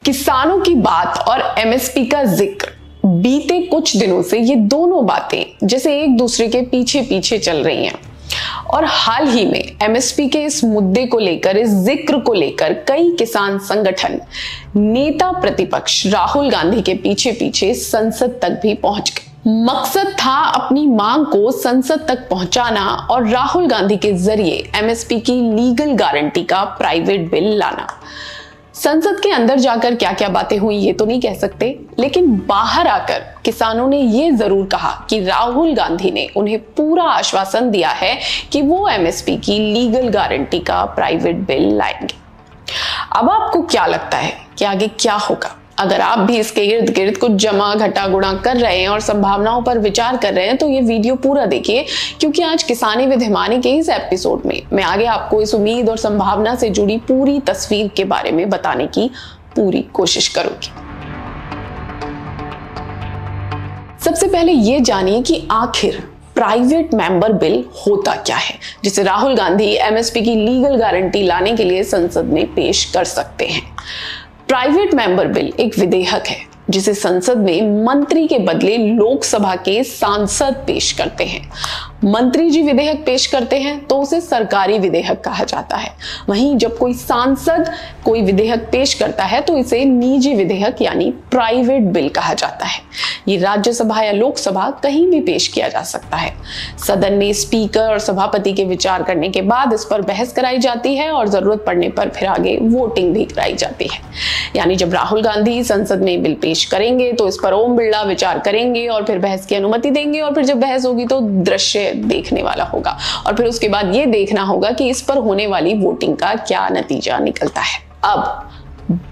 किसानों की बात और एमएसपी का जिक्र बीते कुछ दिनों से ये दोनों बातें जैसे एक दूसरे के पीछे पीछे चल रही हैं और हाल ही में एमएसपी के इस मुद्दे को लेकर, इस जिक्र को लेकर कई किसान संगठन, नेता प्रतिपक्ष राहुल गांधी के पीछे पीछे संसद तक भी पहुंच गए। मकसद था अपनी मांग को संसद तक पहुंचाना और राहुल गांधी के जरिए एमएसपी की लीगल गारंटी का प्राइवेट बिल लाना। संसद के अंदर जाकर क्या क्या बातें हुई ये तो नहीं कह सकते, लेकिन बाहर आकर किसानों ने ये जरूर कहा कि राहुल गांधी ने उन्हें पूरा आश्वासन दिया है कि वो एमएसपी की लीगल गारंटी का प्राइवेट बिल लाएंगे। अब आपको क्या लगता है कि आगे क्या होगा? अगर आप भी इसके इर्द गिर्द कुछ जमा घटा गुणा कर रहे हैं और संभावनाओं पर विचार कर रहे हैं तो ये वीडियो पूरा देखिए, क्योंकि आज किसानी विद हिमानी के इस एपिसोड में मैं आगे आपको इस उम्मीद और संभावना से जुड़ी पूरी तस्वीर के बारे में बताने की पूरी कोशिश करूंगी। सबसे पहले ये जानिए कि आखिर प्राइवेट मेंबर बिल होता क्या है, जिसे राहुल गांधी एमएसपी की लीगल गारंटी लाने के लिए संसद में पेश कर सकते हैं। प्राइवेट मेंबर बिल एक विधेयक है जिसे संसद में मंत्री के बदले लोकसभा के सांसद पेश करते हैं। मंत्री जी विधेयक पेश करते हैं तो उसे सरकारी विधेयक कहा जाता है। वहीं जब कोई सांसद कोई विधेयक पेश करता है तो इसे निजी विधेयक यानी प्राइवेट बिल कहा जाता है। ये राज्यसभा या लोकसभा कहीं भी पेश किया जा सकता है। सदन में स्पीकर और सभापति के विचार करने के बाद इस पर बहस कराई जाती है और जरूरत पड़ने पर फिर आगे वोटिंग भी कराई जाती है। यानी जब राहुल गांधी संसद में बिल पेश करेंगे तो इस पर ओम बिरला विचार करेंगे और फिर बहस की अनुमति देंगे, और फिर जब बहस होगी तो दृश्य देखने वाला होगा और फिर उसके बाद ये देखना होगा कि इस पर होने वाली वोटिंग का क्या नतीजा निकलता है। अब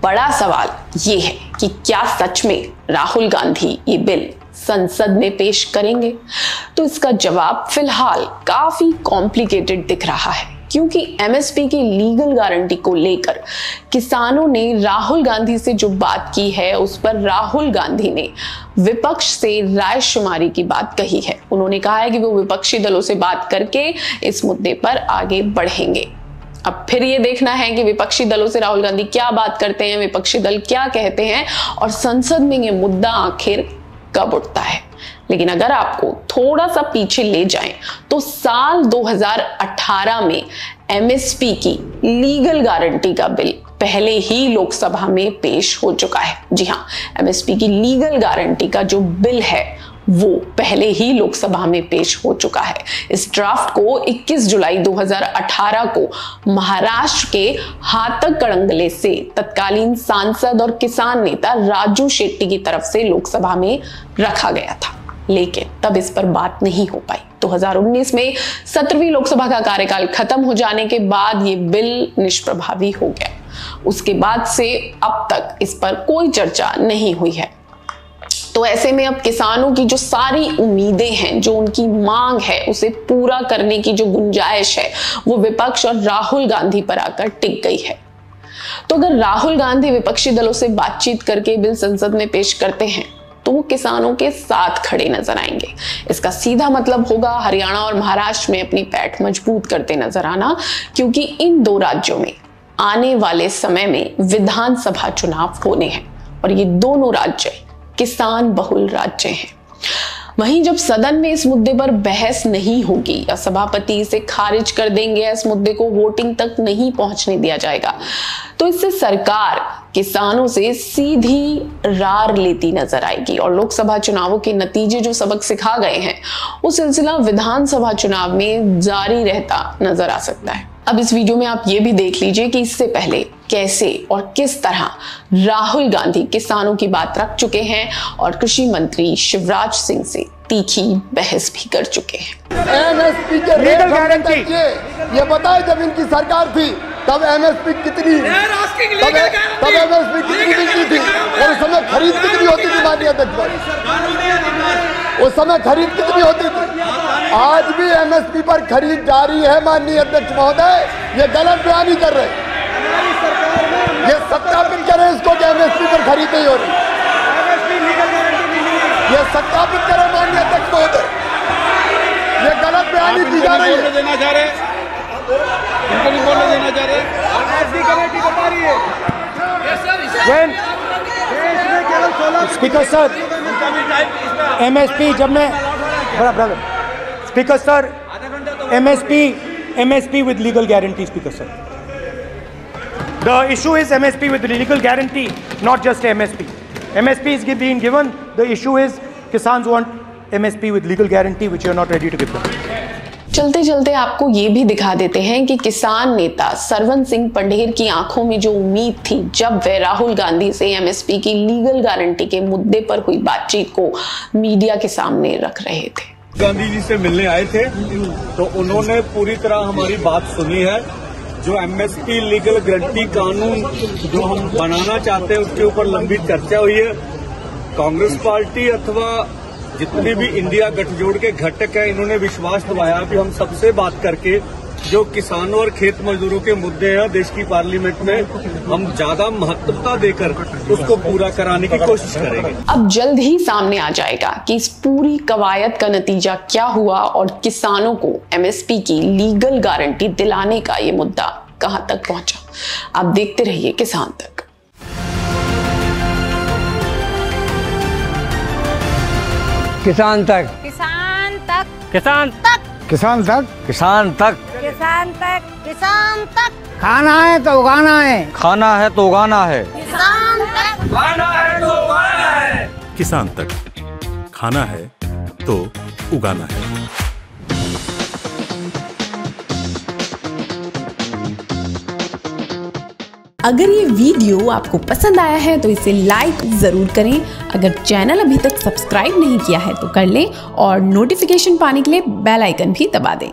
बड़ा सवाल ये है कि क्या सच में राहुल गांधी ये बिल संसद में पेश करेंगे? तो इसका जवाब फिलहाल काफी कॉम्प्लिकेटेड दिख रहा है, क्योंकि एमएसपी की लीगल गारंटी को लेकर किसानों ने राहुल गांधी से जो बात की है उस पर राहुल गांधी ने विपक्ष से रायशुमारी की बात कही है। उन्होंने कहा है कि वो विपक्षी दलों से बात करके इस मुद्दे पर आगे बढ़ेंगे। अब फिर ये देखना है कि विपक्षी दलों से राहुल गांधी क्या बात करते हैं, विपक्षी दल क्या कहते हैं और संसद में ये मुद्दा आखिर कब उठता है। लेकिन अगर आपको थोड़ा सा पीछे ले जाएं तो साल 2018 में एमएसपी की लीगल गारंटी का बिल पहले ही लोकसभा में पेश हो चुका है। जी हाँ, एमएसपी की लीगल गारंटी का जो बिल है वो पहले ही लोकसभा में पेश हो चुका है। इस ड्राफ्ट को 21 जुलाई 2018 को महाराष्ट्र के हाथक कड़ंगले से तत्कालीन सांसद और किसान नेता राजू शेट्टी की तरफ से लोकसभा में रखा गया था, लेकिन तब इस पर बात नहीं हो पाई। 2019 में 17वीं लोकसभा का कार्यकाल खत्म हो जाने के बाद ये बिल निष्प्रभावी हो गया। उसके बाद से अब तक इस पर कोई चर्चा नहीं हुई है। तो ऐसे में अब किसानों की जो सारी उम्मीदें हैं, जो उनकी मांग है, उसे पूरा करने की जो गुंजाइश है वो विपक्ष और राहुल गांधी पर आकर टिक गई है। तो अगर राहुल गांधी विपक्षी दलों से बातचीत करके बिल संसद में पेश करते हैं तो वो किसानों के साथ खड़े नजर आएंगे। इसका सीधा मतलब होगा हरियाणा और महाराष्ट्र में अपनी पैठ मजबूत करते नजर आना, क्योंकि इन दो राज्यों में आने वाले समय में विधानसभा चुनाव होने हैं और ये दोनों राज्य किसान बहुल राज्य हैं। वहीं जब सदन में इस मुद्दे पर बहस नहीं होगी या सभापति इसे खारिज कर देंगे या इस मुद्दे को वोटिंग तक नहीं पहुंचने दिया जाएगा तो इससे सरकार किसानों से सीधी रार लेती नजर आएगी और लोकसभा चुनावों के नतीजे जो सबक सिखा गए हैं वो सिलसिला विधानसभा चुनाव में जारी रहता नजर आ सकता है। अब इस वीडियो में आप ये भी देख लीजिए कि इससे पहले कैसे और किस तरह राहुल गांधी किसानों की बात रख चुके हैं और कृषि मंत्री शिवराज सिंह से तीखी बहस भी कर चुके हैं। एमएसपी के लीगल गारंटी ये बताए, जब इनकी सरकार थी तब एमएसपी कितनी मिलती थी और उस समय खरीद कितनी होती थी? माननीय अध्यक्ष, उस समय खरीद कितनी होती थी? आज भी एमएसपी पर खरीद जारी है। माननीय अध्यक्ष महोदय, ये गलत बयानी कर रहे हैं। ये सत्यापित करें इसको कि एमएसपी पर खरीद नहीं हो रही। ये सत्यापित करें माननीय अध्यक्ष महोदय, ये गलत बयानी की जा रही है। देना चाह रहे, इनको नहीं बोलने देना चाह रहे। कमेटी बता रही है। स्पीकर सर, MSP जब मैं brother speaker sir, MSP with legal guarantee, Speaker sir. The issue is MSP with legal guarantee, not just MSP. MSP is being given. The issue is Kisans want MSP with legal guarantee, which you are not ready to give them. चलते चलते आपको ये भी दिखा देते हैं कि किसान नेता सरवन सिंह पंढेर की आंखों में जो उम्मीद थी जब वे राहुल गांधी से एमएसपी की लीगल गारंटी के मुद्दे पर हुई बातचीत को मीडिया के सामने रख रहे थे। गांधी जी से मिलने आए थे तो उन्होंने पूरी तरह हमारी बात सुनी है। जो एमएसपी लीगल गारंटी कानून जो हम बनाना चाहते हैं उसके ऊपर लंबी चर्चा हुई है। कांग्रेस पार्टी अथवा जितने भी इंडिया गठजोड़ के घटक हैं इन्होंने विश्वास दिलाया कि हम सबसे बात करके जो किसानों और खेत मजदूरों के मुद्दे हैं देश की पार्लियामेंट में हम ज्यादा महत्वता देकर उसको पूरा कराने की कोशिश करेंगे। अब जल्द ही सामने आ जाएगा कि इस पूरी कवायद का नतीजा क्या हुआ और किसानों को एमएसपी की लीगल गारंटी दिलाने का ये मुद्दा कहां तक पहुंचा। आप देखते रहिए किसान तक। किसान तक, किसान तक, किसान तक, किसान तक, किसान तक, किसान तक, किसान तक। खाना है तो उगाना है, खाना है तो उगाना है, किसान तक, खाना है तो उगाना है, किसान तक, खाना है तो उगाना है। अगर ये वीडियो आपको पसंद आया है तो इसे लाइक जरूर करें। अगर चैनल अभी तक सब्सक्राइब नहीं किया है तो कर लें और नोटिफिकेशन पाने के लिए बेल आइकन भी दबा दें।